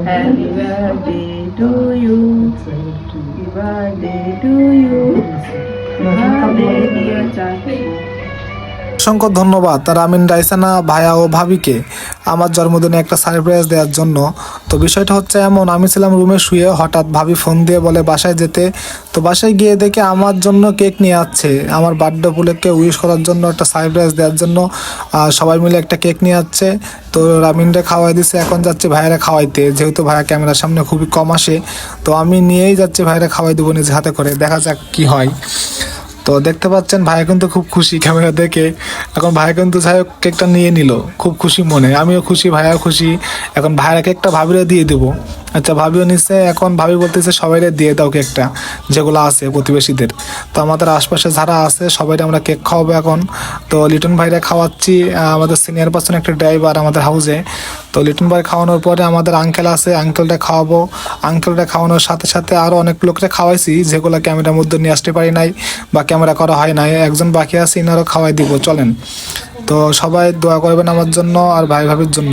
Happy birthday to you. Happy birthday to you. Birthday dear Chachi. অসংখ্য ধন্যবাদ রামিন, রাইসানা ভাইয়া ও ভাবিকে আমার জন্মদিনে একটা সারপ্রাইজ দেওয়ার জন্য। তো বিষয়টা হচ্ছে এমন, আমি ছিলাম রুমে শুয়ে, হঠাৎ ভাবি ফোন দিয়ে বলে বাসায় যেতে। তো বাসায় গিয়ে দেখে আমার জন্য কেক নিয়ে আসছে, আমার বার্থডে উপলক্ষে উইশ করার জন্য, একটা সারপ্রাইজ দেওয়ার জন্য সবাই মিলে একটা কেক নিয়ে আসছে। তো রামিনরে খাওয়াই দিছে, এখন যাচ্ছে ভাইয়ারা খাওয়াইতে, যেহেতু ভাইয়া ক্যামেরার সামনে খুবই কম আসে। তো আমি নিয়েই যাচ্ছি ভাইয়ারা খাওয়াই দেবো নিজ হাতে করে, দেখা যাক কি হয়। তো দেখতে পাচ্ছেন ভাইয়া কিন্তু খুব খুশি ক্যামেরা দেখে। এখন ভাইয়া কিন্তু যাই হোক কেকটা নিয়ে নিল, খুব খুশি মনে, আমিও খুশি, ভাইয়াও খুশি। এখন ভাইয়ার কেকটা ভাবিরে দিয়ে দেবো। আচ্ছা, ভাবিও নিচ্ছে, এখন ভাবি বলতেছে সবাইরে দিয়ে দাও কেকটা, যেগুলো আছে প্রতিবেশীদের। তো আমাদের আশপাশে যারা আছে সবাই আমরা কেক খাওয়াবো এখন। তো লিটন ভাইরা খাওয়াচ্ছি, আমাদের সিনিয়র পার্সন একটা ড্রাইভার আমাদের হাউসে। তো লিটন ভাই খাওয়ানোর পরে আমাদের আঙ্কেল আছে, আঙ্কেলটা খাওয়াবো। আঙ্কেলটা খাওয়ানোর সাথে সাথে আরও অনেক লোককে খাওয়াইছি, যেগুলো ক্যামেরার মধ্যে নিয়ে আসতে পারি নাই বা ক্যামেরা করা হয় নাই। একজন বাকি আছে, ইনারও খাওয়াই দিব, চলেন। তো সবাই দোয়া করবেন আমার জন্য আর ভাই ভাবির জন্য।